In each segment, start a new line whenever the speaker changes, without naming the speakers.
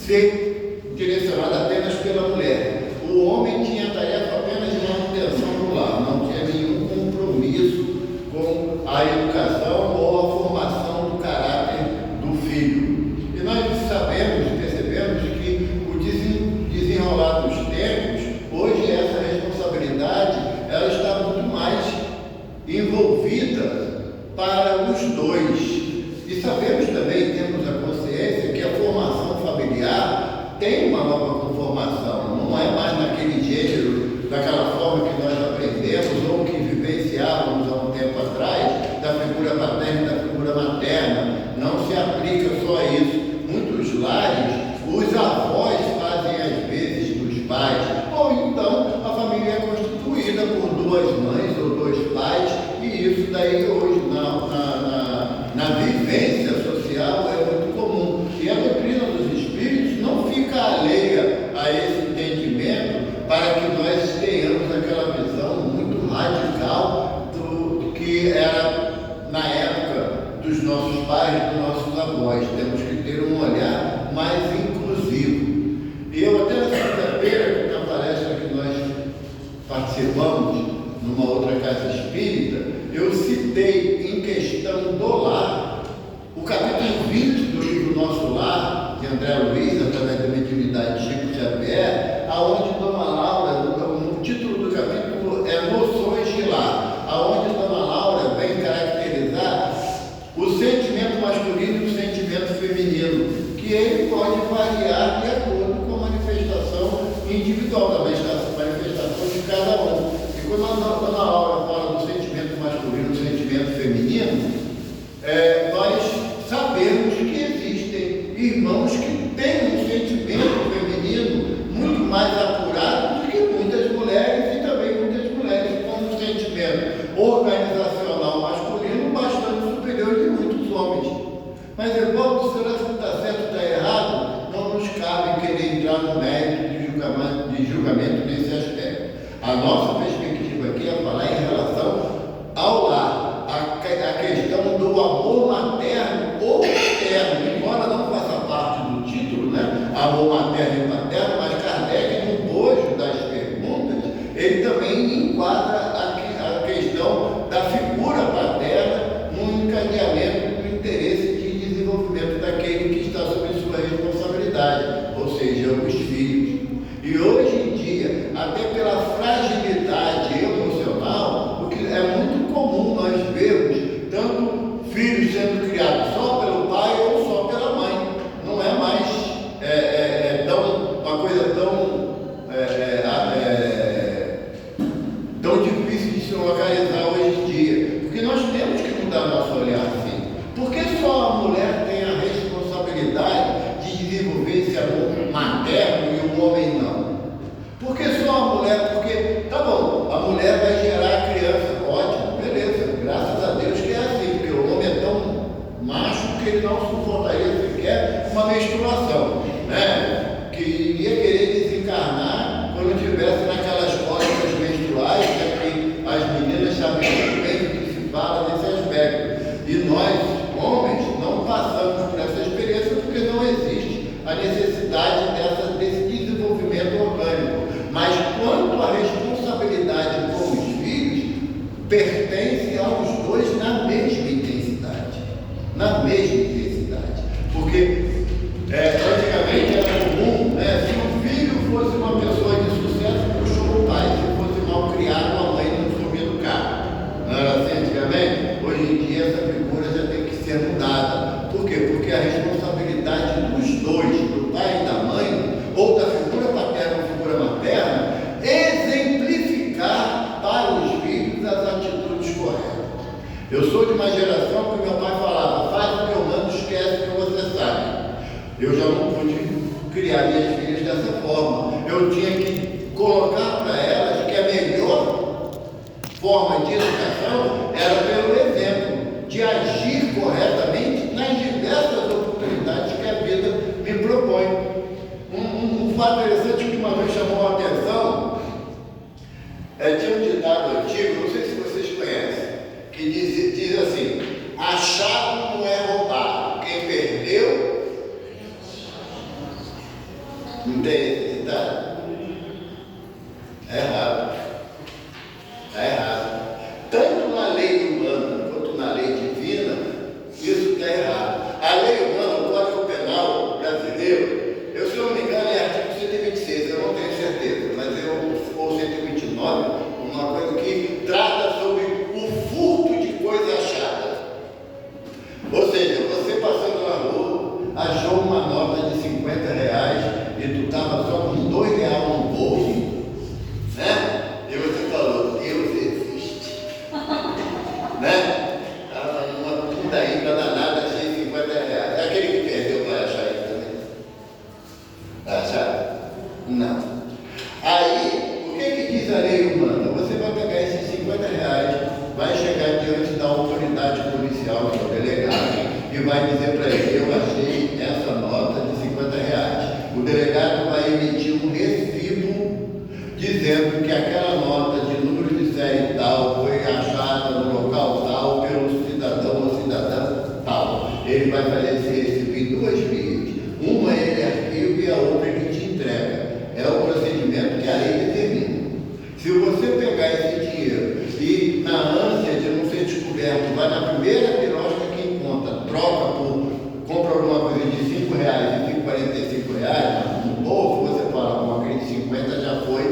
ser direcionada apenas pela mulher. O homem tinha a tarefa apenas de manutenção do lar, não tinha nenhum compromisso com a educação ou a formação do caráter do filho. E nós percebemos que o desenrolar dos tempos, hoje essa responsabilidade, ela está muito mais envolvida para os dois. E sabemos também, temos a consciência que a formação familiar tem uma nova conformação, não é mais naquele gênero, daquela forma que nós aprendemos ou que vivenciávamos há um tempo atrás, da figura paterna e da figura materna. Não se aplica só a isso. Muitos lares, os avós fazem às vezes dos pais, ou então a família é constituída por duas mães ou dois pais, e isso daí hoje na vivência social é muito comum. E a doutrina dos espíritos não fica alheia a esse entendimento para que nós tenhamos aquela visão muito radical do que era na época dos nossos pais, dos nossos avós. Temos que ter um olhar mais inclusivo. E eu até na sexta-feira, na palestra que nós participamos numa outra casa espírita, eu citei em questão do lar o capítulo 20 do livro Nosso Lar, de André Luiz, através da mediunidade de Chico Xavier, aonde Dona Laura, o título do capítulo é Noções de Lar, aonde Dona Laura vem caracterizar o sentimento masculino e o sentimento feminino, que ele pode variar de acordo com a manifestação individual, da manifestação de cada um. E quando a Dona Laura fala do sentimento masculino e do sentimento feminino, nós sabemos que existem irmãos que têm um sentimento feminino muito mais apurado do que muitas mulheres, e também muitas mulheres com um sentimento organizacional masculino bastante superior de muitos homens. Mas, Evaldo, será que está certo ou está errado? Não nos cabe querer entrar no mérito de julgamento nesse aspecto. A nossa perspectiva aqui é falar em relação ao lar, a questão do amor materno ou paterno, embora não faça parte do título, né? Amor materno e paterno, mas Kardec, no bojo das perguntas, ele também enquadra a questão da figura paterna no encadeamento do interesse de desenvolvimento daquele que está sob sua responsabilidade, ou seja, os filhos. E hoje em dia, até pela fragilidade emocional, o que é muito comum nós vermos tanto filhos sendo criados só pelo pai ou só pela mãe. Não é mais uma coisa tão difícil de se localizar hoje em dia, porque nós temos que mudar nosso olhar assim. Por que só a mulher tem a responsabilidade de desenvolver esse amor materno e o homem não? Por que só a mulher? Porque, tá bom, a mulher vai gerar a criança, ótimo, beleza, graças a Deus que é assim, porque o homem é tão macho que ele não suportaria sequer uma menstruação, né? Que iria querer desencarnar quando estivesse naquelas cólicas menstruais, que as meninas sabem muito bem do que se fala nesse aspecto. E nós, homens, não passamos por essa experiência porque não existe a necessidade desse desenvolvimento orgânico. Mas quanto à responsabilidade com os filhos, pertence aos dois na mesma intensidade. Na mesma intensidade. Porque antigamente era comum, né, se o filho fosse uma pessoa de sucesso, puxou o pai. Se fosse mal criado, a mãe não soube educar. Não era assim antigamente? Hoje em dia essa figura já tem que ser mudada. Por quê? Porque a responsabilidade dos dois, do pai e da mãe, ou da figura paterna ou figura materna, exemplificar para os filhos as atitudes corretas. Eu sou de uma geração que meu pai falava: faz o que eu mando, esquece o que você sabe. Eu já não pude criar minhas filhas dessa forma. Eu tinha que colocar para elas que a melhor forma de educação era pelo exemplo, de agir corretamente nas diversas oportunidades que a vida me propõe. Um fato interessante que uma vez chamou a atenção, tinha um ditado antigo, não sei se vocês conhecem, que diz assim: achado não é roubado, quem perdeu Não tem necessidade? É errado. É errado. Tanto na lei humana quanto na lei divina, isso está errado. A lei humana, o Código Penal brasileiro, se eu não me engano, é artigo 126, eu não tenho certeza, mas ou 129, uma coisa que trata sobre o furto de coisa achada. Ou seja, você passando na rua, achou uma nota de R$ 50 e tu estava só com R$ 2 no bolso, né? E você falou, Deus existe. Né? Estava numa pindaíba danada, achei R$ 50. É aquele que perdeu, vai achar isso também? Vai achar? Não. Aí, o que diz a lei humana? Você vai pegar esses R$ 50, vai chegar diante da autoridade policial, que é o delegado, e vai dizer para ele, eu achei essa nota de R$ 50. O delegado vai emitir um recibo dizendo que aquela nota de número de série tal foi achada no local tal pelo cidadão ou cidadã tal. Ele vai fazer esse recibo em duas vias. Uma ele arquiva e a outra ele te entrega. É o procedimento que a lei determina. Se você pegar esse dinheiro e, na ânsia de não ser descoberto, vai na primeira pirosca que encontra, compra alguma coisa de R$ 5 e fica R$ 45 no bolso, você fala, aquele de 50 já foi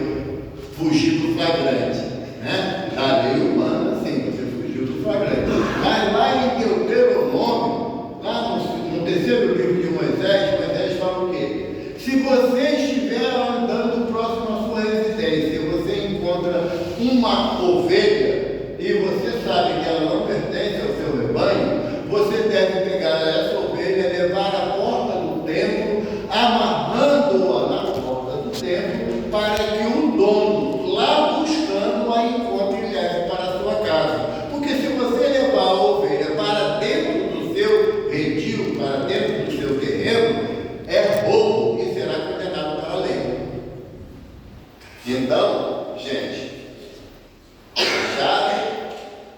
fugir do flagrante, né? Da lei humana, sim, você fugiu do flagrante. Mas lá em Deuteronômio, lá no terceiro livro de Moisés fala o quê? Se você estiver andando próximo à sua residência e você encontra uma ovelha e você sabe que ela não pertence ao seu rebanho, você deve pegar essa ovelha, levar à porta do templo, amarrando-a na porta do templo, para que o dono, lá buscando, a encontre e leve para a sua casa. Porque se você levar a ovelha para dentro do seu redil, para dentro do seu terreno, é roubo e será condenado pela lei. Então, gente, chave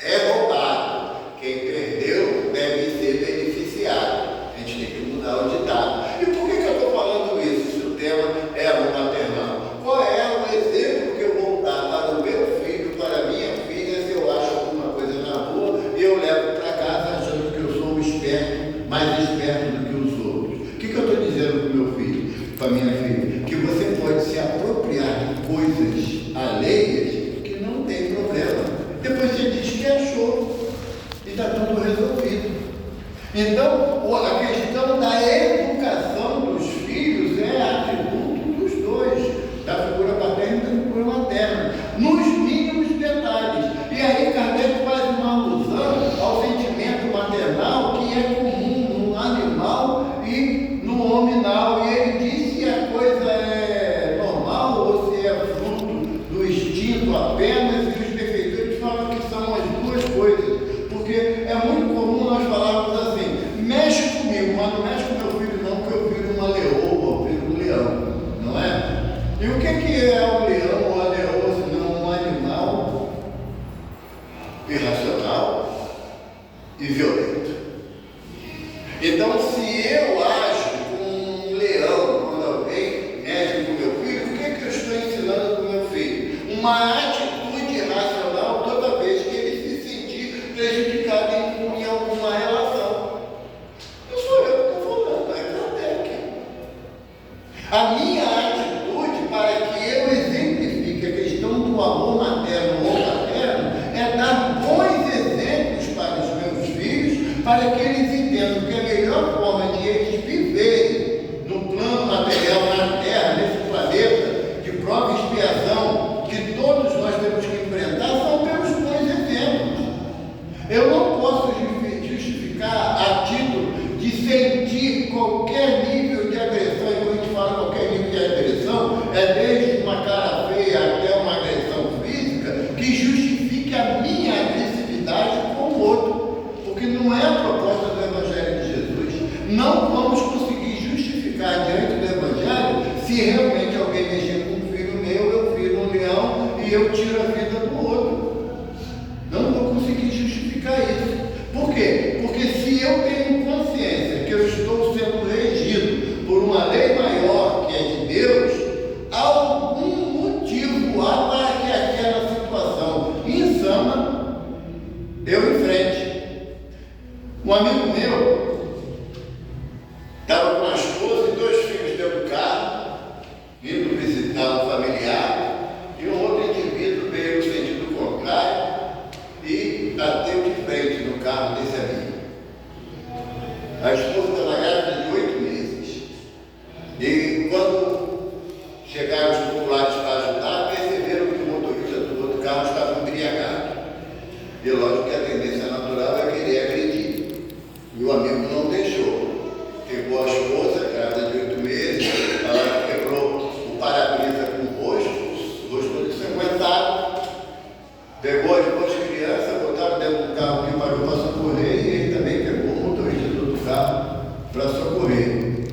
é roubado. Quem perdeu deve ser beneficiado. A gente tem que mudar o ditado. E por que eu estou falando isso? Se o tema é amor maternal. Qual é o exemplo que eu vou dar para o meu filho, para a minha filha, se eu acho alguma coisa na rua e eu levo para casa achando que eu sou esperto, mais esperto do que os outros? O que eu estou dizendo para o meu filho, para a minha filha? Que você pode se apropriar de coisas alheias que não tem problema. Depois você diz que achou e está tudo resolvido. Então, a questão da educação dos filhos é atributo dos dois, da figura paterna e da figura materna, nos mínimos detalhes. E aí Kardec faz uma alusão ao sentimento maternal que é comum no animal e no hominal. E ele diz se a coisa é normal ou se é fruto do instinto apenas, e os defeitores falam que são as duas coisas. Porque é muito comum nós falarmos assim, mexe comigo, mas não mexe com meu filho não, porque eu viro uma leoa, eu viro um leão, não é? E o que é o leão ou a leoa, senão um animal irracional e violento? Então, se eu ajo como um leão quando alguém mexe com meu filho, o que eu estou ensinando para o meu filho? Uma atitude irracional toda vez que ele se sentir prejudicado em alguma relação. Não sou eu que estou falando, é Kardec. A minha atitude para que eu exemplifique a questão do amor materno ou paterno é dar bons exemplos para os meus filhos, para que eles entendam que a melhor forma de eles viverem no plano material, na Terra, nesse planeta, de prova e expiação, que todos nós temos que enfrentar, são pelos bons exemplos. Eu não posso justificar a título de sentir qualquer nível de agressão, e quando a gente fala qualquer nível de agressão, é desde uma cara feia até uma agressão física, que justifique a minha agressividade com o outro, porque não é a proposta do Evangelho de Jesus. Não vamos conseguir justificar diante do Evangelho se realmente alguém mexer com um filho meu, eu viro um leão e eu tiro a vida do outro. Não vou conseguir justificar isso. Por quê? Porque se eu tenho consciência que eu estou sendo regido por uma lei maior, que é de Deus,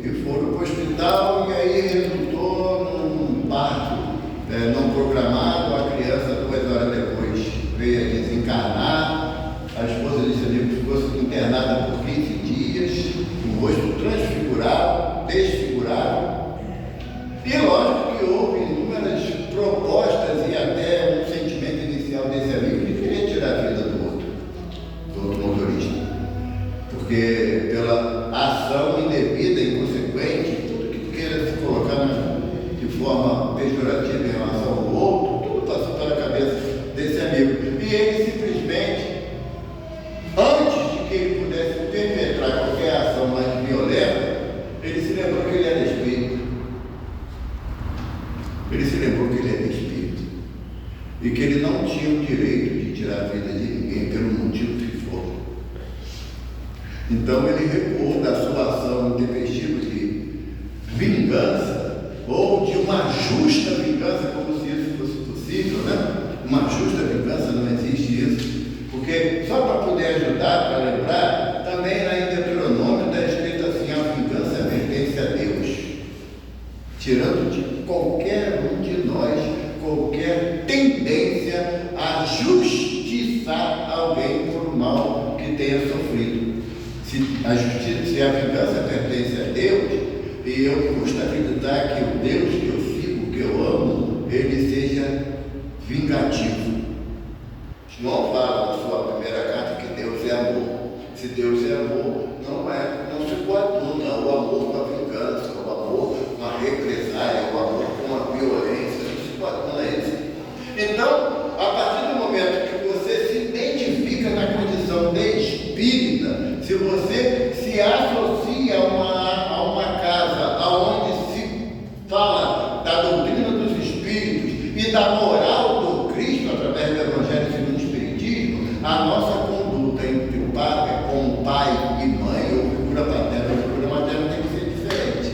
e foram para o hospital, e aí resultou num parto não programado. A criança, 2 horas depois, veio a desencarnar. A esposa desse amigo ficou internada por 15 dias, com o rosto transfigurado, desfigurado. E lógico que houve inúmeras propostas e até um sentimento inicial desse amigo de querer tirar a vida do outro motorista. Porque pela ação indevida, inconsequente, tudo que queira se colocar de forma pejorativa em relação ao outro, tudo passou pela cabeça desse amigo. E ele simplesmente, antes de que ele pudesse perpetrar qualquer ação mais violenta, ele se lembrou que ele era espírito. Ele se lembrou que ele era espírito e que ele não tinha o direito de tirar a vida de ninguém pelo motivo que for. Então ele recuou da sua ação intempestiva de vingança, ou de uma justa vingança, como se isso fosse possível, né? Uma justa vingança, não existe isso. Porque, só para poder ajudar, para lembrar, também lá em Deuteronômio está escrito assim: a vingança pertence a Deus. Tirando de qualquer um de nós qualquer tendência a justiçar alguém por o mal que tenha sofrido. Se a vingança pertence a Deus, e eu custa acreditar que o Deus que eu sigo, que eu amo, ele seja vingativo. João fala na sua primeira carta que Deus é amor. Se Deus é amor, não se coaduna o amor com a vingança, o amor com a represália, o amor com a violência, não se coaduna isso. Então, a partir do momento que você se identifica na condição de espírita, se você se associa a uma casa onde se fala da doutrina dos espíritos e da moral do Cristo através do Evangelho segundo o Espiritismo, a nossa conduta como pai e mãe, ou figura paterna ou figura materna, tem que ser diferente.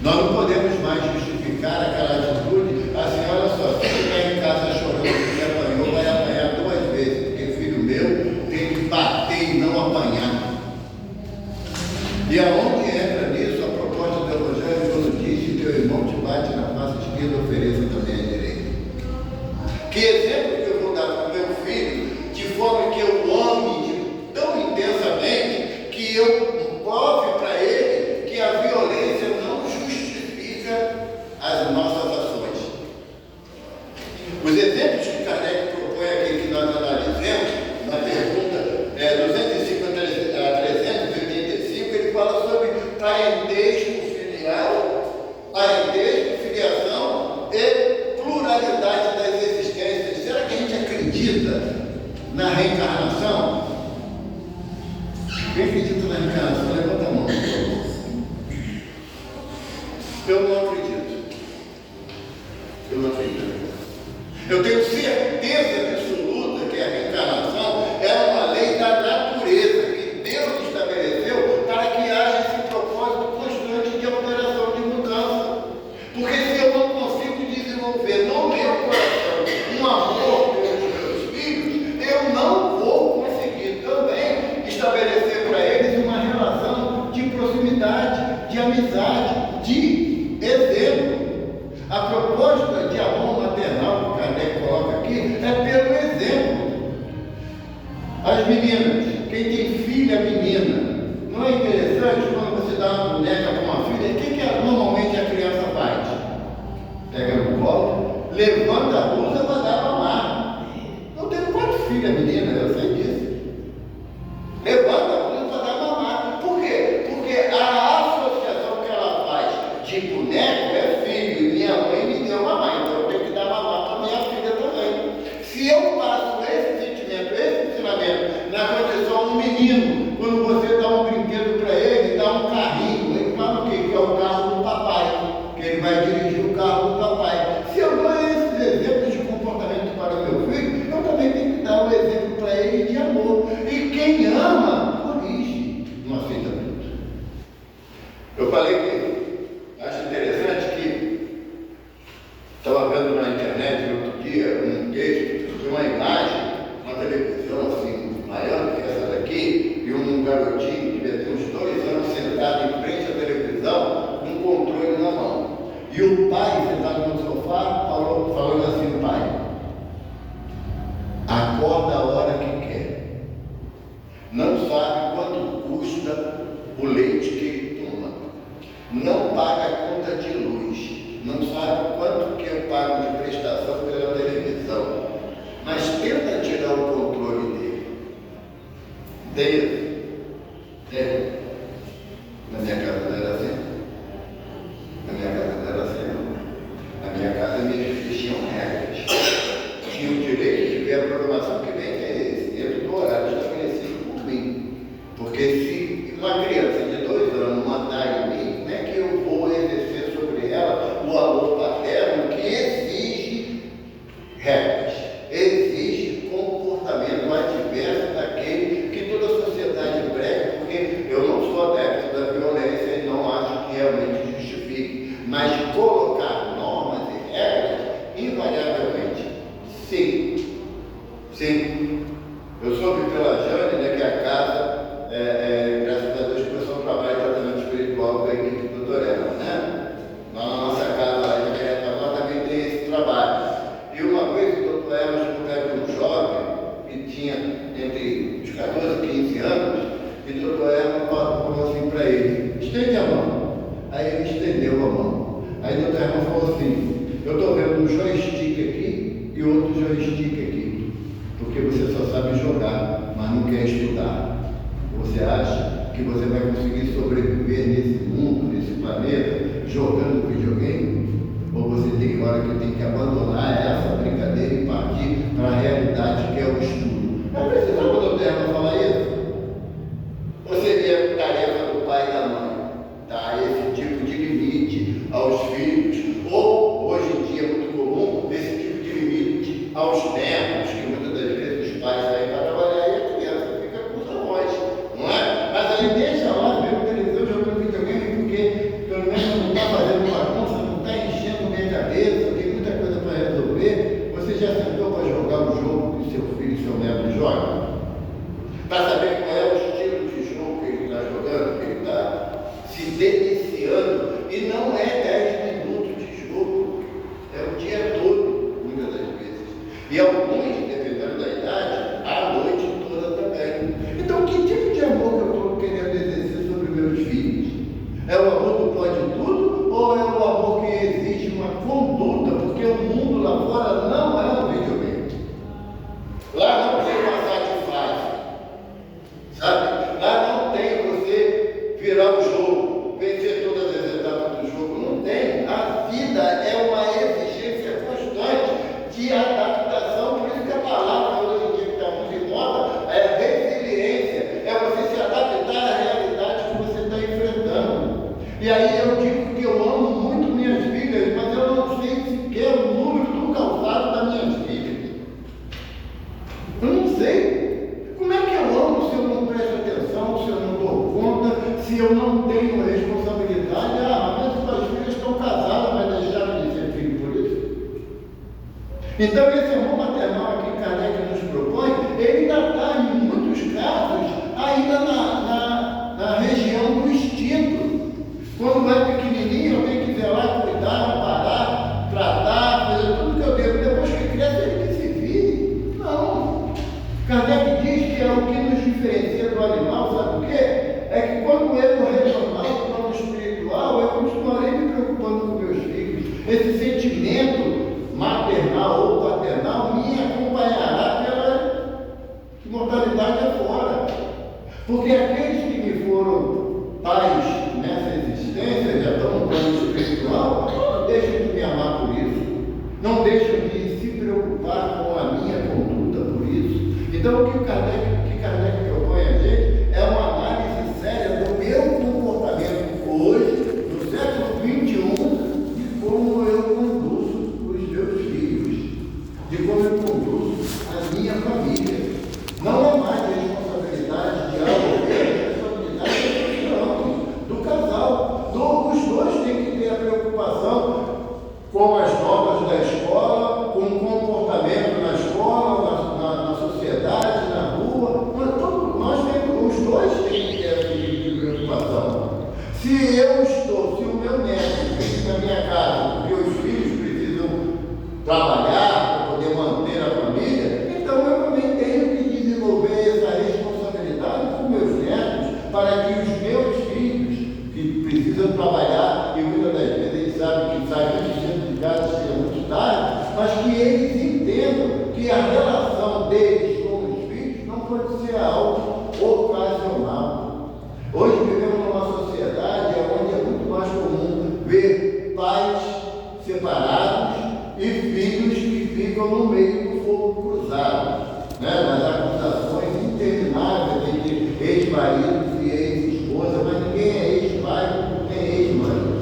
Nós não podemos mais justificar aquela atitude assim: olha só, se você está em casa chorando que apanhou, vai apanhar 2 vezes, porque filho meu tem que bater e não apanhar. E aonde entra nisso a proposta do Evangelho, quando diz: se teu irmão te bate na face esquerda, ofereça também a direita. Que exemplo que eu vou dar para o meu filho, de forma que eu ame tão intensamente, que eu prove para ele que a violência não justifica as nossas ações. Os exemplos que Kardec propõe aqui, que nós analisemos, na pergunta 250 a 385, ele fala sobre parentesco filial, parentesco, filiação e pluralidade das existências. Será que a gente acredita na reencarnação? Quem acredita na reencarnação, levanta a mão, por favor. Eu não acredito. Eu não acredito. Eu tenho certeza absoluta que a reencarnação é uma lei da natureza que Deus estabeleceu para que haja esse propósito constante de alteração, de mudança. Porque se eu não consigo desenvolver no meu coração um amor pelos meus filhos, eu não vou conseguir também estabelecer para eles uma relação de proximidade, de amizade, de exemplo. A proposta de amor maternal que Kardec coloca aqui é pelo exemplo. As meninas, quem tem filha menina, não é interessante quando você dá uma boneca para uma filha, o que normalmente a criança faz? Pega no colo, levanta a blusa para dar mamar. Eu tenho 4 filhas meninas, eu sei disso. Levanta a blusa para dar mamar. Por quê? Porque a associação que ela faz de boneco é filho, minha mãe me deu mamar, então eu tenho que dar mamar para minha filha também. Se eu passo esse sentimento, esse ensinamento na condição um menino, quando você dá um brinquedo para ele, dá um carrinho, ele fala o quê? Que é o carro do papai, que ele vai dirigir o carro do papai. Se eu dou esses exemplos de comportamento para o meu filho, eu também tenho que dar um exemplo para ele de amor. E quem ama, corrige, não aceita tudo. Eu falei que acho interessante que estava vendo na internet no outro dia um texto de uma imagem, uma televisão assim, maior que essa daqui, e um garotinho que devia ter uns 2 anos sentado em frente à o pai, sentado no sofá, falando assim: pai, acorda a hora que quer. Não sabe quanto custa o leite que ele toma. Não paga a conta de luz. Não sabe quanto que eu pago de prestação pela televisão. Mas tenta tirar o controle dele. Na minha casa não era assim. Na minha casa não era assim, não. Na minha casa, minhas filhas tinham regras. Tinham o direito de ver a programação que vem, que é esse, dentro do horário estabelecido por mim. Porque se uma criança de 2 anos mandar em mim, como é que eu vou exercer sobre ela o amor paterno que exige regras, exige comportamento adverso daquele que toda a sociedade prega, porque eu não sou adepto da violência e não acho que realmente justifique, mas colocar normas e regras, invariavelmente, sim. Eu soube pela Jane, né, que a casa, graças a Deus, começou a trabalhar em tratamento espiritual com a equipe do Dr. Eva, né? Na nossa casa, lá em Jacaretá, também tem esse trabalho. E uma vez o Dr. Eva chegou perto de um jovem que tinha entre os 14 e 15 anos, e o Dr. Eva falou assim para ele: estende a mão. Aí ele estendeu a mão. Aí o Dr. Eva falou assim: eu estou vendo um joystick aqui e outro joystick aqui, porque você só sabe jogar, mas não quer estudar. Você acha que você vai conseguir sobreviver nesse mundo, nesse planeta, jogando videogame? Ou você tem hora que tem que abandonar essa brincadeira e partir para a realidade que é o estudo? Não precisava o Dr. Eva falar isso? Ou seria tarefa do pai e da mãe dar esse tipo de limite aos filhos? Ou, hoje em dia, é muito comum, esse tipo de limite aos netos, que muitas das vezes os pais saem para trabalhar e a criança fica com os avós, não é? Mas aí deixa lá, vendo televisão, jogando videogame, porque pelo menos não está fazendo bagunça, não está enchendo minha cabeça, tem muita coisa para resolver. Você já sentou para jogar o jogo que seu filho e seu neto jogam? Para saber qual é o estilo de jogo que ele está jogando, que ele está se deliciando, e não é 10 minutos de jogo, é o dia todo, muitas das vezes. E alguns, dependendo da idade, a noite toda também. Então, que tipo de amor que eu estou querendo exercer sobre meus filhos? É o amor do pode tudo, ou é o amor que exige uma conduta, porque o mundo lá fora não é um videogame. Lá não tem passar de fase. Sabe? Lá não tem você virar o jogo, vencer todas as etapas do jogo. Não tem. A vida é uma exigência constante de adaptação. Por isso que a palavra hoje em dia que está muito em moda é resiliência. É você se adaptar à realidade que você está enfrentando. E aí eu digo que eu amo muito minhas filhas, mas eu não sei sequer o número do calçado das minhas filhas. Eu não sei. Como é que eu amo se eu não presto atenção, se eu não dou conta, se eu não tenho responsabilidade? Mas suas filhas estão casadas, mas deixaram de ser filho por isso. Então esse amor maternal que Kardec nos propõe, ele ainda está, em muitos casos, ainda na região do instinto. Quando é pequenininho, eu tenho que zelar, cuidar, amparar, tratar, fazer tudo que eu devo. Depois que cresce, ele que se vire. Não. Kardec diz que é o que nos diferencia do animal, sabe o quê? É que quando eu retornar ao plano espiritual, eu continuarei me preocupando com meus filhos. Esse sentimento maternal ou paternal me acompanhará pela imortalidade afora. Porque aqueles que me foram pais nessa existência, já estão no plano espiritual, não deixam de me amar por isso. Não deixam de se preocupar com a minha conduta por isso. Então, o que Kardec propõe a gente é uma análise séria do meu comportamento hoje, no século XXI, de como eu conduzo os meus filhos, de como eu conduzo a minha família. Não é mais responsabilidade de algo, é responsabilidade do casal. Os dois têm que ter a preocupação com as notas da escola, com o comportamento na escola, na sociedade, na rua. Os dois têm que ter esse tipo de preocupação. Se o meu neto vem na minha casa trabalhar, para poder manter a família, então eu também tenho que desenvolver essa responsabilidade com meus netos, para que os meus filhos, que precisam trabalhar, e muitas das vezes eles sabem que saem muito cedo de casa, chega muito tarde, mas que eles entendam que a relação deles com os filhos não pode ser algo ocasional. Hoje vivemos numa sociedade onde é muito mais comum ver pais separados e filhos que ficam no meio do fogo cruzado, né? Nas acusações intermináveis entre ex-maridos e ex-esposa, mas ninguém é ex-pai nem ex-marido.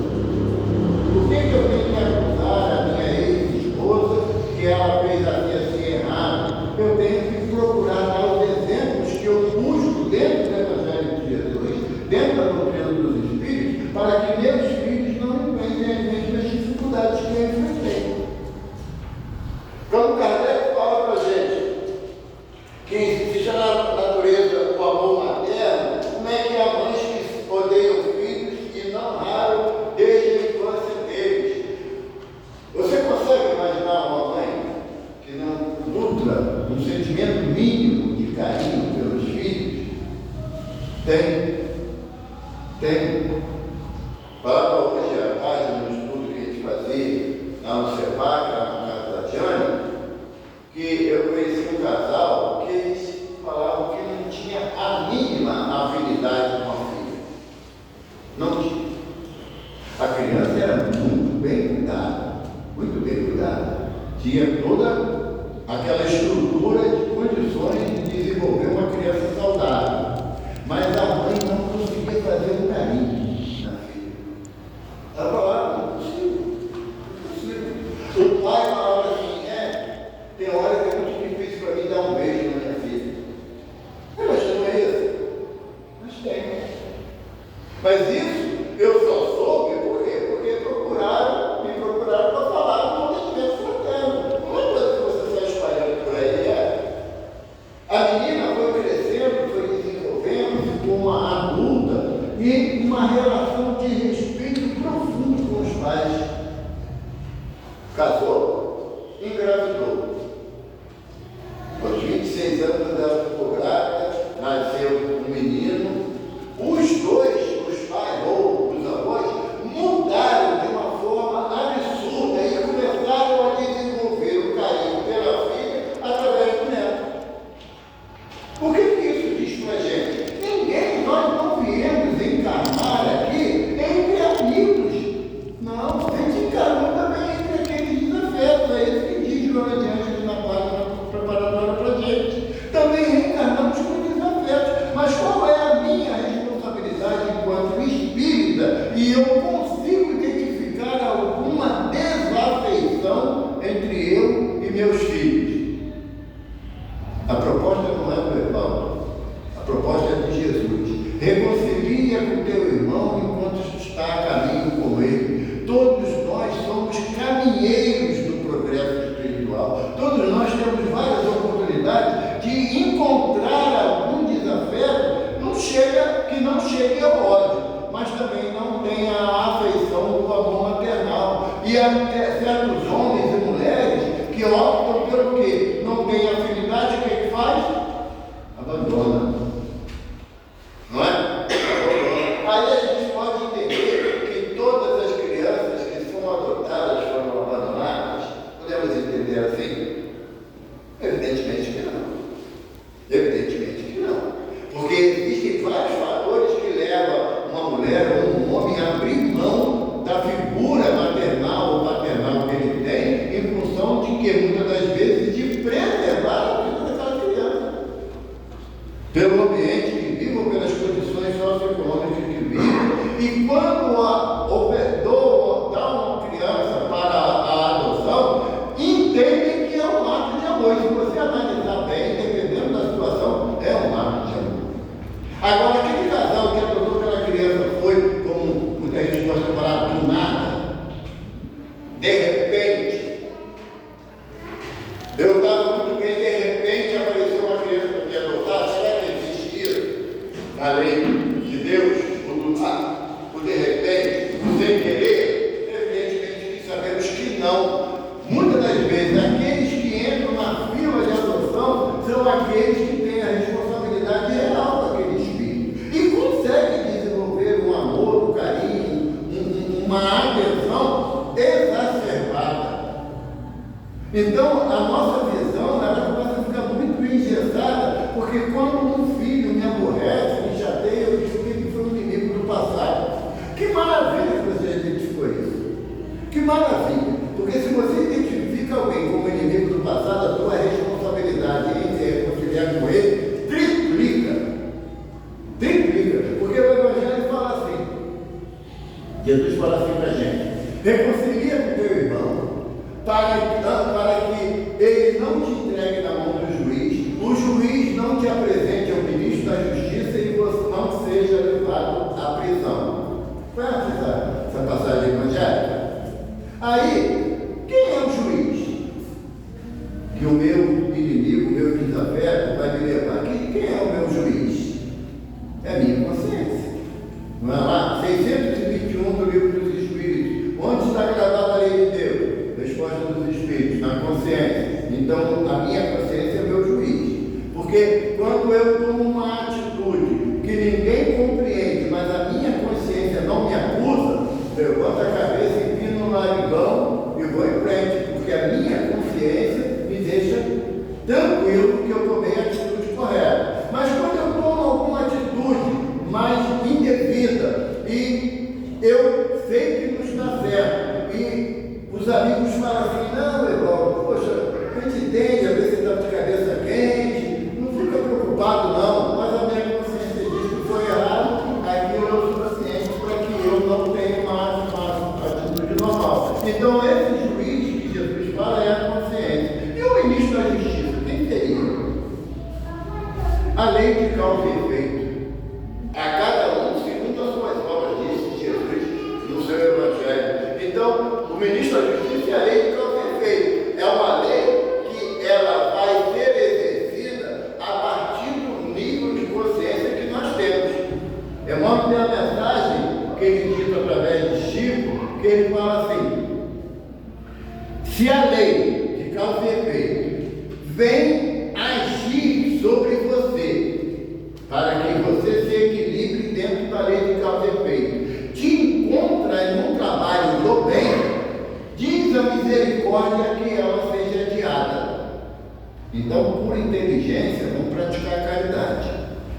Por que eu tenho que acusar a minha ex-esposa que ela fez assim errado? Eu tenho que procurar dar os exemplos que eu busco dentro do Evangelho de Jesus, dentro da doutrina dos Espíritos, para que meus filhos não enfrentem as mesmas dificuldades que eu enfrentei. Quando Kardec fala para a gente que existe na natureza o amor materno, como é que há mães que odeiam filhos e não raro desde a infância deles? Você consegue imaginar uma mãe que não nutra um sentimento mínimo de carinho pelos filhos? Tem. Falava hoje à tarde no estudo que a gente fazia lá no CEPAC, lá na casa da Jane, que eu conheci um casal que eles falavam que não tinha a mínima afinidade com a filha. Não tinha. A criança era muito bem cuidada. Tinha toda aquela estrutura de condições de desenvolver uma criança saudável. Mas a mãe não conseguia fazer um carinho na filha. Ela falava, não possível. O pai falava assim, tem hora que é muito difícil para mim dar um beijo na minha filha. Mas não é isso? Mas tem. Mas isso eu só soube, por quê? Porque me procuraram para falar do atendimento fraterno. Não é coisa que você sai espalhando por aí, A menina foi crescendo, foi desenvolvendo, ficou uma adulta e uma relação de respeito profundo com os pais. Casou, engravidou. Aos 26 anos ela ficou grávida, nasceu um menino. Os dois, os pais ou os avós, mudaram de uma forma absurda e começaram a desenvolver o carinho pela filha através do neto. O que isso diz para a gente? Nós não viemos encarnar aqui entre amigos. Não, a gente encarnou também entre aqueles desafetos. É isso que diz Joana de Ângeles na página preparatória para a gente. Também reencarnamos com desafetos. Mas qual é a minha responsabilidade enquanto espírita? E eu consigo identificar alguma desafeição entre eu e meus filhos. A proposta não é do Evaldo, a proposta é de Jesus. Reconcilia com teu irmão enquanto está a caminho com ele. Todos nós somos caminheiros do progresso espiritual. Todos nós temos várias oportunidades de encontrar algum desafeto que não chegue ao ódio, mas também não tenha a afeição do amor maternal. E até certos homens e mulheres que optam pelo quê? Não tem afinidade, o que faz? Abandona. Não é? Abandona. Aí a gente pode entender que todas as crianças que são adotadas foram abandonadas. Podemos entender assim? Evidentemente que não. Evidentemente que não. Porque existem vários fatores que levam uma mulher ou um homem a abrir mão da figura maternal ou paternal que ele tem, em função de que, muitas das vezes, de preservar a vida daquela criança. Pelo ambiente que vive ou pelas condições socioeconômicas que vive. E quando dá uma criança para a adoção, entendem que é um ato de amor. E se você analisar bem, dependendo da situação, é um ato de amor. Agora, aquele casal que adotou aquela criança foi, como muita gente pode falar, do nada, de repente, eu estava muito bem, de repente apareceu uma criança para me adotar. Será que existia a lei de Deus, o de repente, sem querer? Evidentemente que sabemos que não. Muitas das vezes Então, a nossa visão, ela começa a ficar muito engessada, porque quando um filho me aborrece, me chateia, eu digo que foi um inimigo do passado. Que maravilha que você identificou isso. Que maravilha. Porque se você identifica alguém como inimigo do passado, a tua responsabilidade em se reconciliar com ele triplica. Triplica. Porque o Evangelho fala assim. Jesus fala assim para a gente: reconcilia com teu irmão, para que ele não te entregue na mão do juiz, o juiz não te apresente ao ministro da Justiça e você não seja levado à prisão. Conhece essa passagem evangélica? Aí, quem é o juiz? Que o meu inimigo, o meu desafeto vai me levar. Quem é o meu juiz? É a minha consciência. Não é lá? 621 do Livro dos Espíritos. Onde está gravada a lei de Deus? Resposta dos Espíritos, na consciência. Então, a minha consciência é meu juiz. Porque quando eu tomo uma atitude que ninguém compreende, mas a minha consciência não me acusa, eu boto a cabeça, empino no narigão e vou em frente, porque a minha consciência me deixa tranquilo que eu tomei a atitude correta. Mas quando eu tomo alguma atitude mais indevida e eu sei que não está certo, e os amigos falam assim: não, Evaldo, poxa, a gente entende, às vezes você está de cabeça quente, não fica preocupado não, mas a minha consciência diz que foi errado, aquilo é o suficiente para que eu não tenha uma atitude normal. Então, esse juiz que Jesus fala é a consciência. E o ministro da Justiça, quem seria? A lei de causa e efeito. A cada um segundo as suas obras, disse Jesus no seu Evangelho. Então, o ministro da Justiça é a lei de causa e efeito. É uma lei que ela vai ser exercida a partir do nível de consciência que nós temos. Emmanuel tem a mensagem que ele dita através de Chico, que ele fala assim: se a lei de causa e efeito vem agir sobre você, para que você se equilibre dentro da lei de causa e efeito, te encontra em um trabalho do bem, diz a misericórdia que ela seja adiada. Então, por inteligência, vamos praticar a caridade,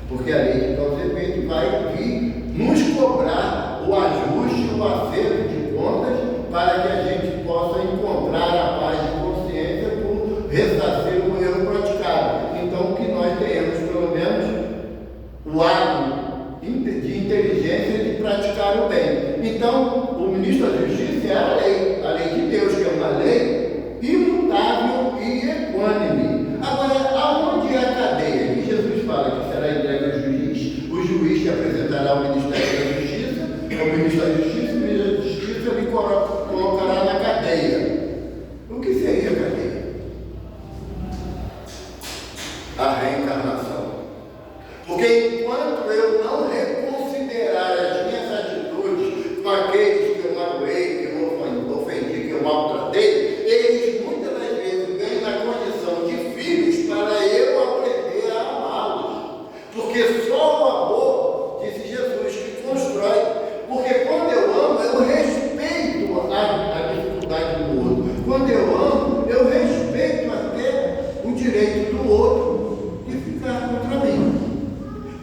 porque a lei de causa e efeito vai vir nos cobrar o ajuste, o acerto de contas, para que a gente possa encontrar a paz de consciência por ressarcir o erro praticado. Então, que nós tenhamos pelo menos o ato de inteligência de praticar o bem. Então, o ministro da Justiça é a lei de Deus, que é uma lei imutável e equânime. Agora, aonde é a cadeia? Que Jesus fala que será entregue ao juiz, o juiz que apresentará ao Ministério da Justiça, ao ministro da Justiça, o ministro da Justiça lhe colocará na cadeia. O que seria a cadeia? A reencarnação. Porque enquanto eu não reconsiderar as minhas atitudes com aqueles que eu magoei, que eu ofendi, que eu maltratei, eles muitas das vezes vêm na condição de filhos para eu aprender a amá-los. Porque só o amor, disse Jesus, que constrói. Porque quando eu amo, eu respeito a dificuldade do outro. Quando eu amo, eu respeito até o direito do outro de ficar contra mim.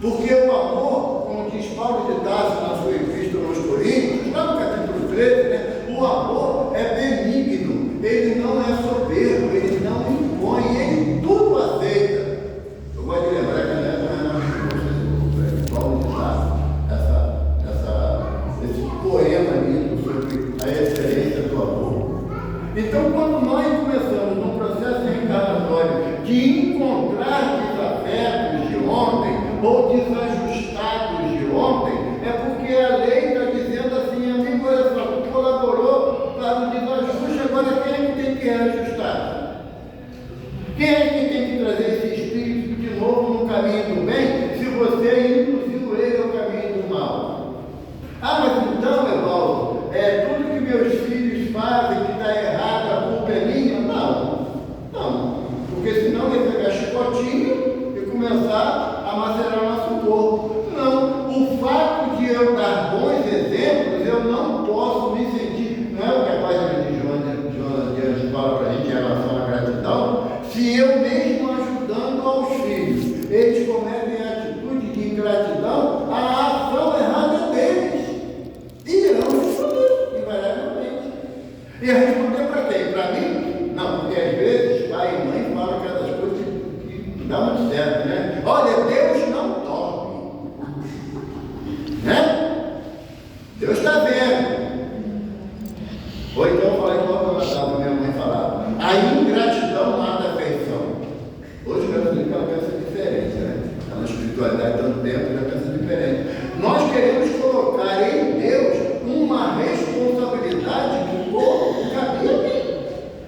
Porque o amor, como diz Paulo de Tarso na sua epístola aos Coríntios, lá no capítulo 13, né, o amor é benigno, ele não é soberbo, ele não impõe, ele tudo aceita. Eu gosto de lembrar que Paulo de Tarso, esse poema lindo sobre a excelência do amor. Então, quando nós começamos num processo reencarnatório de encontrar desafetos de ontem, ou desajustados de ontem, é porque a lei está dizendo assim: amigo, olha só, tu colaborou para o desajuste, agora quem é que tem que reajustar? Quem é que tem que trazer esse espírito de novo no caminho do bem, se você induziu ele ao caminho do mal? Ah, mas então, Evaldo, tudo que meus filhos fazem que está errado, a culpa é minha? Não, porque senão ele vai pegar chicotinho e começar a macerar nosso corpo. Não, o fato de eu dar bons exemplos, eu não posso me sentir. Não é o que a página de Jonas de Anjos fala para a gente em relação à Se eu mesmo ajudando aos filhos, eles cometem a atitude de ingratidão, a ação errada deles. E irão responder, invariavelmente. E responder para quem? Para mim? Não, porque às vezes pai e mãe falam aquelas coisas que não dá muito certo, né? Olha, Deus não dorme. Né? Deus está vendo. Ou então eu falei igual a minha mãe falava, a ingratidão mata a afeição. Hoje eu quero dizer que ela pensa diferente, né? Está na espiritualidade há tanto tempo, ela pensa diferente. Nós queremos colocar em Deus uma responsabilidade que pouco cabia a mim.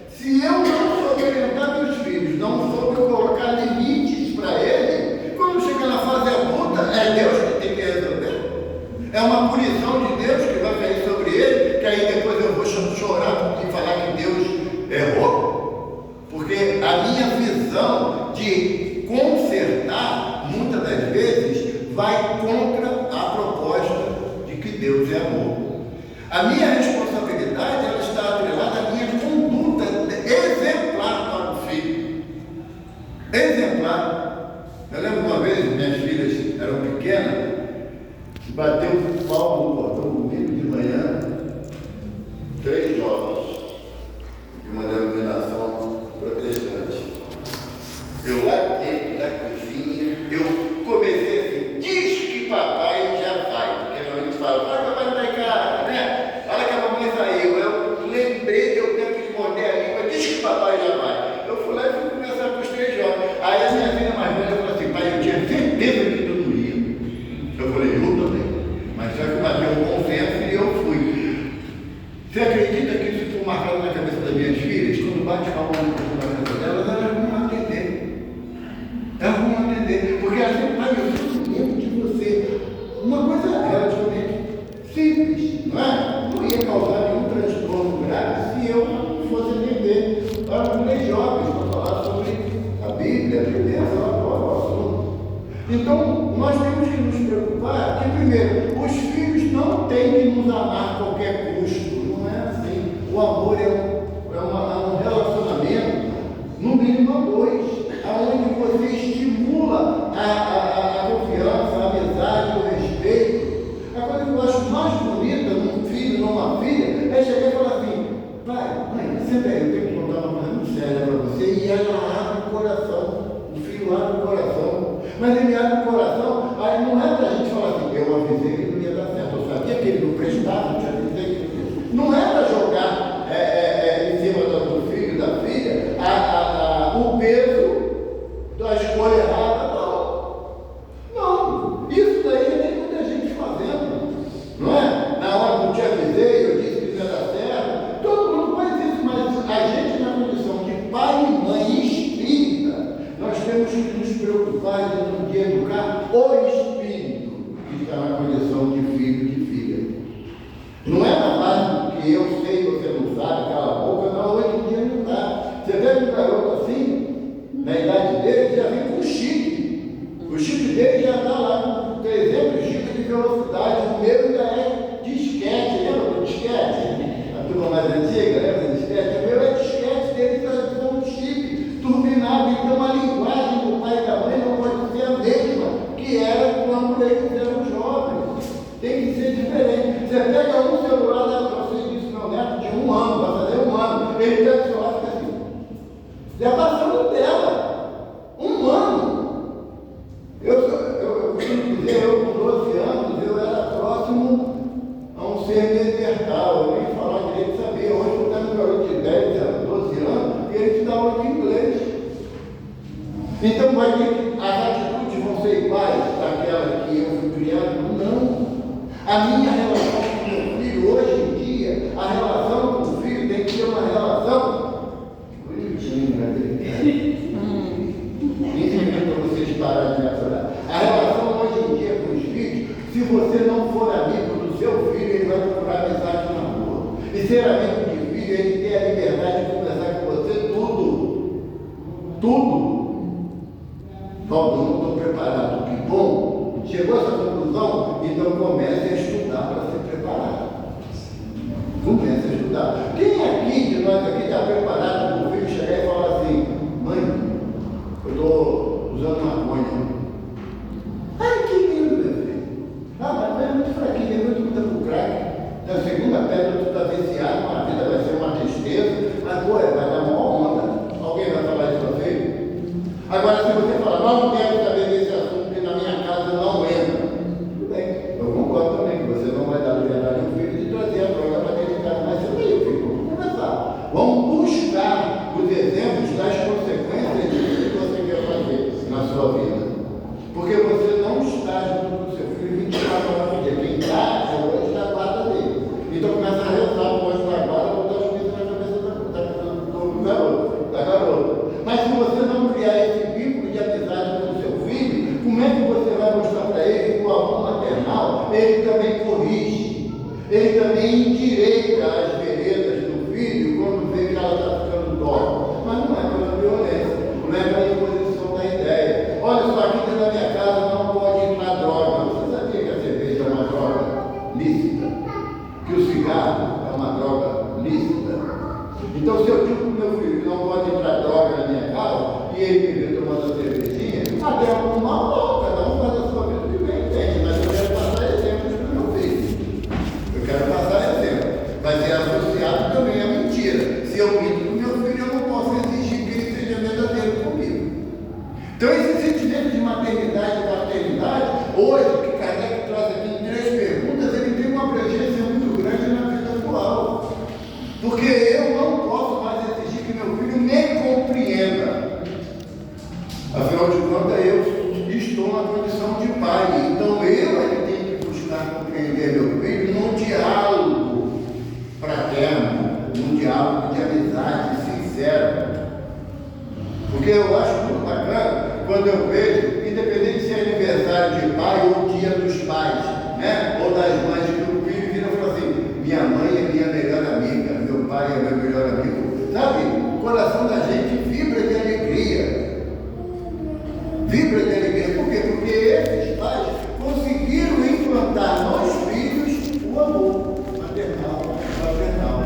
Se eu não souber orientar meus filhos, não souber colocar limites para eles, quando chega na fase adulta, é Deus que tem que resolver. É uma punição de Deus que vai cair sobre ele, que aí depois eu vou chorar e falar que Deus errou. Porque a minha visão de consertar, muitas das vezes, vai contra a proposta de que Deus é amor. A minha responsabilidade, ela está atrelada à minha conduta exemplar para o filho. Exemplar. Eu lembro uma vez, minhas filhas eram pequenas, bateu o pau no portão comigo de manhã, 3 jovens de uma denominação protestante. Eu lá dentro da cozinha, eu comecei assim, diz que papai já vai, porque a gente fala, papai não está em casa, né? Olha que a mamãe saiu, eu lembrei que eu tenho que morder a língua, diz que papai já vai. Eu fui lá e fui conversar com os 3 jovens. Aí a minha filha mais velha falou assim, pai, eu tinha certeza que tu não ia. Eu falei, eu também. Mas só que bateu um consenso e eu fui. Você acredita que isso ficou marcado na cabeça das minhas filhas? Quando bate a mão na cabeça delas, elas vão atender. Elas vão atender. Porque a gente vai medo de você. Uma coisa relativamente simples, não é? Não ia causar nenhum transtorno grave se eu fosse atender para mulheres jovens para falar sobre a Bíblia, a beleza, o assunto. Então, nós temos que nos preocupar que, primeiro, os filhos não têm que nos amar a qualquer custo. Não é assim. O amor é um relacionamento, no mínimo a 2, onde você estimula a confiança, a amizade, o respeito. A coisa que eu acho mais bonita num filho, numa filha, é chegar e falar assim, pai, mãe, senta aí, eu tenho que contar uma coisa muito séria para você, e ela abre o coração. O filho abre o coração. Mas ele abre o coração, aí não é para a gente falar assim, eu avisei que não ia dar certo, eu sabia que ele não prestava, eu te avisei que não ia. Não é para jogar em cima do filho e da filha o peso da escolha errada, não. Não, isso daí nem muita gente fazendo, não é? Na hora que eu te avisei, eu disse que não ia dar certo, todo mundo faz isso, mas a gente na condição de pai e mãe espírita, nós temos que nos preocupar de educar o espírito que está na condição de filho e de filha. Não é na base do que eu sei, você não sabe, cala a boca, não, hoje em dia não dá. Você vê um garoto assim, na idade dele, já vem com chip. O chip dele já está lá com 300 GB de velocidade, o meu ainda é disquete, lembra do disquete? A turma mais antiga, lembra do disquete? O meu é disquete, dele está com um chip turbinado, então a linguagem do pai e da mãe não pode ser a mesma que era quando eles eram jovens. Tem que ser diferente. Você pega um celular da você disse meu neto de 1 ano, vai fazer 1 ano, ele pega o celular e fica assim. Já passando dela. 1 ano. Eu costumo dizer, eu com 12 anos, eu era próximo a um ser neandertal. Eu nem falar direito sabia. Hoje eu tenho um garoto de 10 anos, 12 anos, e ele te dá aula de inglês. Então vai ter que as atitudes vão ser iguais daquela que eu fui criado? Não. A minha relação com o meu filho, hoje em dia, a relação com o filho tem que ser uma relação bonitinha, né? 15 minutos para vocês pararem de me aturar. A relação hoje em dia com os filhos, se você não for amigo do seu filho, ele vai procurar amizade na rua. E ser amigo de filho, ele tem a liberdade de conversar com você tudo. Tudo. Nós não estamos preparados. Que bom. Chegou a essa conclusão? Então comece a estudar para ser preparado. Comece a estudar. Quem aqui de nós aqui está preparado para o filho chegar e falar assim, mãe, você também endireita as veredas do filho quando vê que ela está ficando torta. Mas não é pela violência, não é pela imposição da ideia. Olha só, aqui dentro da minha casa não pode entrar droga. Você sabia que a cerveja é uma droga lícita? Que o cigarro é uma droga lícita? Então, se eu digo para o meu filho que não pode entrar droga na minha casa e ele me vê tomando a cervejinha, até algum mal, não, cada um faz a sua vida que bem entende, mas eu quero passar exemplos para o meu filho. Eu quero passar exemplo. Vai ser associado também à mentira. Se eu minto para o meu filho, eu não posso exigir que ele seja verdadeiro comigo. Então, esse sentimento de maternidade e paternidade, hoje, que Kardec traz aqui em 3 perguntas, ele tem uma abrangência muito grande na vida atual. Porque eu não posso mais exigir que meu filho me compreenda. Afinal de contas, eu estou na condição de pai. Então, eu é que tenho que buscar compreender meu filho num diálogo fraterno, num diálogo de amizade sincero. Porque eu acho muito bacana quando eu vejo, independente se é aniversário de pai ou dia dos pais, né? Ou das mães, que o filho vira e fala assim: minha mãe é minha melhor amiga, meu pai é meu melhor amigo. Sabe? O coração da gente vibra de alegria. Vibra de alegria. Por quê? Porque esses pais conseguiram implantar nos filhos o amor maternal, paternal.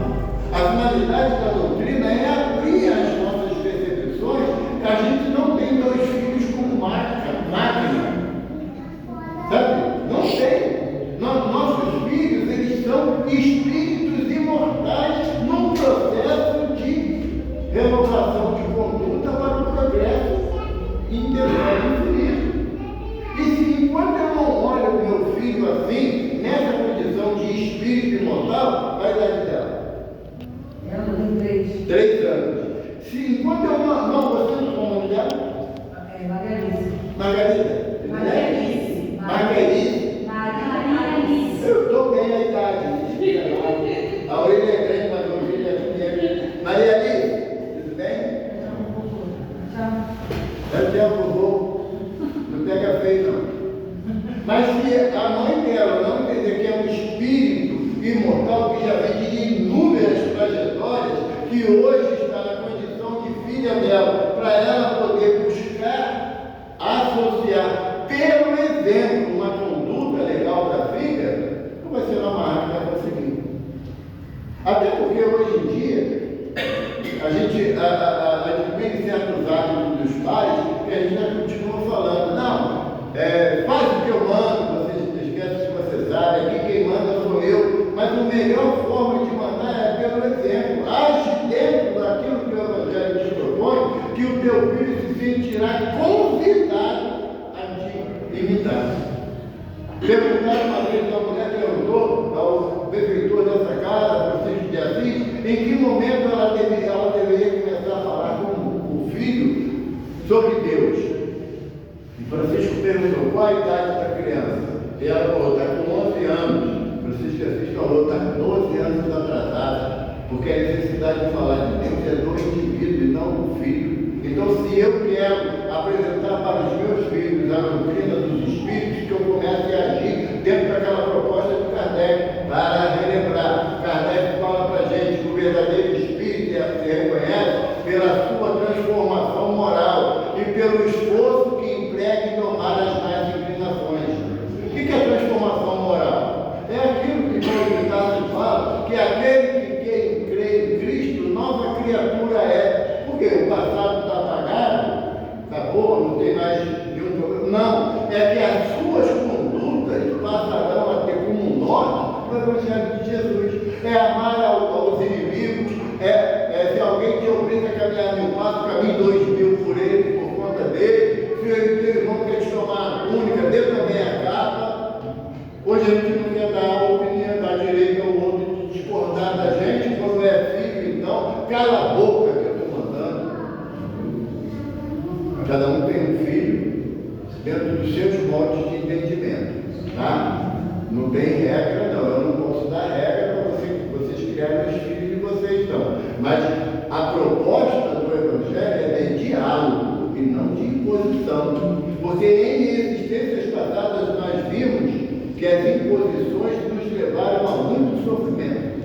A finalidade da doutrina é abrir as nossas percepções, que a gente não tem 2 filhos como máquina. Sabe? Não tem. Nossos filhos, eles são espíritos imortais num processo de renovação de conduta para o progresso interior infinito. E se enquanto eu não olho o meu filho assim, nessa condição de espírito imortal, vai dar de dela?
Ela tem
3 anos. Se enquanto eu não você não chama o nome dela?
Margarida.
Margarida.
Margarida.
Margarida.
Margarida.
Eu estou bem a idade. A orelha é grande, mas a orelha é pequena. Maria Alice, tudo bem? Deve ter um vovô. Não pega feio, não. Mas se a mãe dela não entender que é um espírito imortal que já vem de inúmeras trajetórias, que hoje está na condição de filha dela, para ela poder buscar associar pelo exemplo uma conduta legal da filha, não vai ser uma máquina para conseguir. Até porque hoje em dia a gente adquire certos hábitos dos pais que a gente já continua falando. Não, faz o que eu mando, você esquece que você sabe, aqui quem manda sou eu. Mas a melhor forma de mandar é pelo exemplo. Age dentro daquilo que o Evangelho te propõe, que o teu filho se sentirá convidado a te imitar. Perguntaram uma vez, uma mulher perguntou ao benfeitor dessa casa, Francisco de Assis, em que momento ela deveria começar a falar com o filho sobre Deus. E Francisco perguntou: qual a idade da criança? E ela falou: está com 11 anos. Francisco de Assis falou: está 12 anos atrasada, porque a necessidade de falar de Deus é do indivíduo e não do filho. Então, se eu quero apresentar para os meus filhos a doutrina dos espíritos, que eu comece a agir dentro daquela proposta de Kardec, para relembrar. Kardec fala para a gente que o verdadeiro espírito se reconhece pela sua transformação moral e pelo esforço que emprega em domar as más inclinações. O que é transformação moral? É aquilo que Paulo Tarso fala, que aquele que crê em Cristo, nova criatura é. Porque o passado está apagado, acabou, não tem mais nenhum problema. Não, é que as suas condutas passarão a ter como norte o Evangelho de Jesus. É amar aos inimigos, se alguém te obriga a caminhar 1000 passos, caminhe 2000 por ele, por conta dele. Se ele teu irmão quer te tomar a túnica, dê também a capa. Hoje a gente não quer dar a opinião, dar direito ao outro de discordar da gente, quando é filho, então, cala a boca que eu estou mandando. Cada um tem um filho dentro dos seus modos de entendimento, tá? Não tem regra, não. Eu não posso dar regra para vocês criarem os filhos de vocês, não. Mas a proposta do Evangelho é de diálogo e não de imposição. Porque em existências passadas nós vimos que as imposições nos levaram a muito sofrimento.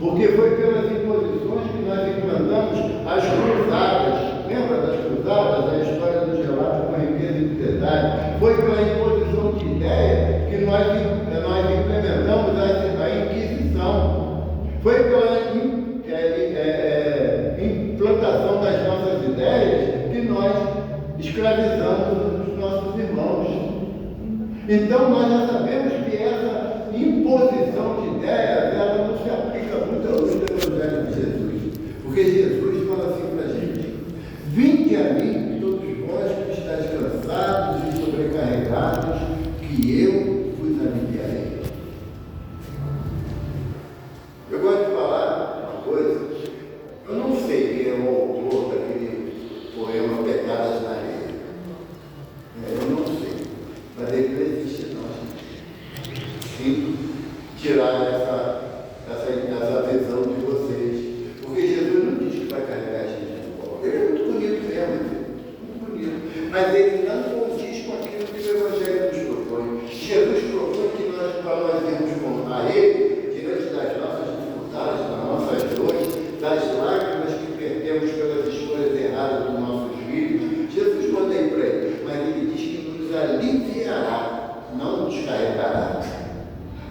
Porque foi pelas imposições que nós implantamos as cruzadas. Lembra das cruzadas? A história do gelato com a riqueza e piedade. Foi pela imposição de ideia que nós implementamos a Inquisição. Foi pela implantação das nossas ideias que nós escravizamos os nossos irmãos. Então nós já sabemos que essa imposição de ideias, ela não se aplica muito à luz do Evangelho de Jesus. Porque Jesus fala assim para a gente: vinde a mim, todos vós que estáis cansados e sobrecarregados, que eu vos aliviarei. Eu gosto de falar uma coisa. Eu não sei quem é o autor daquele poema Pegadas na Areia. Eu não sei. Mas ele não existe, não. Sim, tirar essa visão de vocês. Porque Jesus não diz que vai carregar a gente no colo. Ele é muito bonito mesmo, muito bonito. Mas ele não condiz com aquilo que o Evangelho nos propõe. Jesus propõe que nós irmos a ele diante das nossas dificuldades, das nossas dores, das lágrimas que perdemos pelas escolhas erradas dos nossos filhos. Jesus manda aí para ele, mas ele diz que nos aliviará, não nos carregará.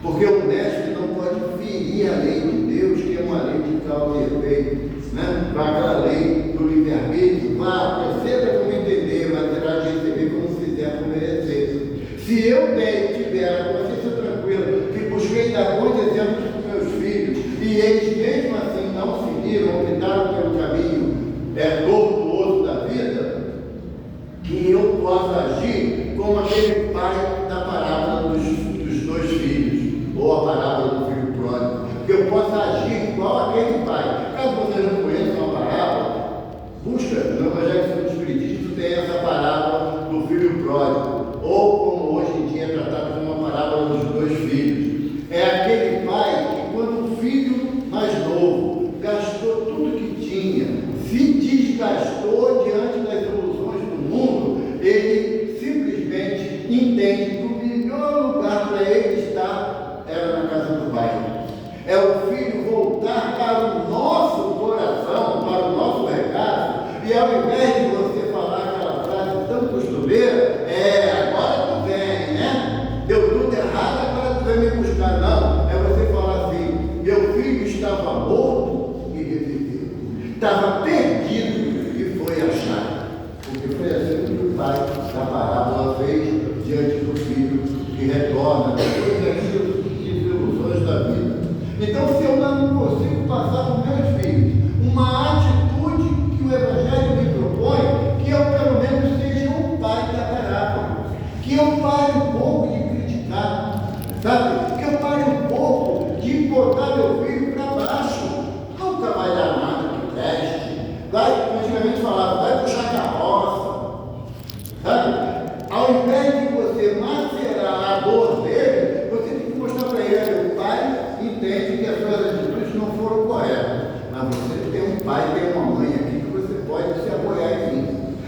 Porque o mestre não pode ferir a lei de Deus, que é uma lei de causa e efeito, né? Para aquela lei do livre-arbítrio, proceda como entender, mas terá de receber como se fizer como merecer. Se eu tiver a consciência tranquila, que busquei dar bons exemplos para os meus filhos, e eles mesmo assim não seguiram, optaram pelo caminho tortuoso da vida, que eu possa agir como aquele pai da parábola dos dois filhos, ou a parábola do filho pródigo, que eu possa agir igual aquele pai. Caso você não conheça uma parábola, busca no Evangelho segundo o Espiritismo, tem essa parábola do filho pródigo, ou como hoje em dia é tratado como uma parábola dos dois filhos. É aquele pai que, quando o filho mais novo gastou tudo que tinha, se desgastou diante das ilusões do mundo, ele simplesmente entende que o melhor lugar para ele estar era na casa do pai. É o filho voltar para o nosso coração, para o nosso recado, e ao invés de você falar aquela frase tão costumeira, agora tu vem, né? Deu tudo errado, agora tu vem me buscar. Não, é você falar assim: meu filho estava morto e reviveu, estava perdido e foi achado. Porque foi assim que o pai da parábola fez diante do filho que retorna depois daquilo das ilusões da vida. Então, se eu não consigo passar para os meus filhos uma atitude que o Evangelho me propõe, que eu pelo menos seja um pai da parábola, que eu pare um pouco de criticar, sabe? Que eu pare um pouco de botar meu filho para baixo. Nunca vai dar nada que preste. Vai, antigamente falava, vai puxar carroça, sabe? Ao invés de você macerar a dor dele, você tem que mostrar para ele: o pai entende que as suas atitudes não foram corretas, mas você tem um pai, tem uma mãe aqui que você pode se apoiar em mim.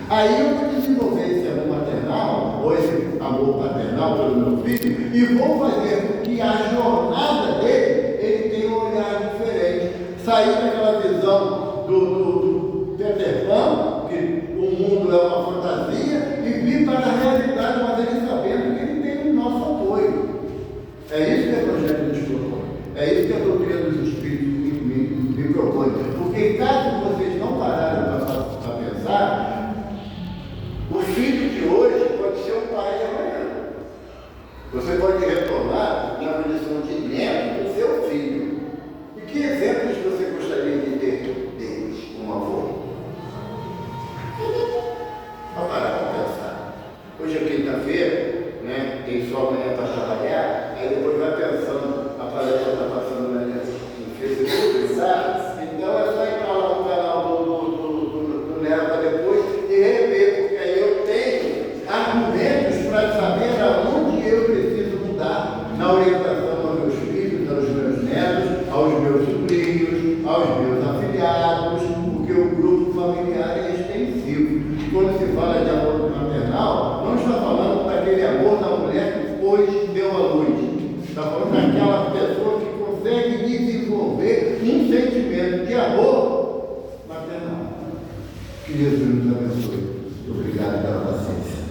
Aí eu vou desenvolver esse amor maternal, ou esse amor paternal pelo meu filho, e vou fazer com que a jornada dele, ele tenha um olhar diferente. Sair daquela visão do Peter Pan, que o mundo é uma fantasia, e vir para a realidade, mas ele sabendo que ele tem o nosso apoio. É isso que a Evangelho nos propõe. É isso que a doutrina dos Espíritos me propõe. Porque caso vocês não pararem para pensar, o filho de hoje pode ser o pai de amanhã. Você pode retornar na condição de neto do seu filho. E que exemplos você gostaria de ter deles como avô? Vamos parar para pensar. Hoje é quinta-feira, né? Tem só amanhã para trabalhar, aí depois vai pensando, a palestra está passando no Facebook, sabe? Então é só entrar lá no canal do Neva depois e rever, porque aí eu tenho argumentos para saber aonde eu preciso mudar na orientação aos meus filhos, aos meus netos, aos meus sobrinhos, aos meus afilhados, porque o grupo familiar é extensivo. E quando se fala de amor maternal, não está falando daquele amor da mulher que depois deu à luz. Está falando daquela pessoa Que Jesus nos abençoe. Obrigado pela paciência.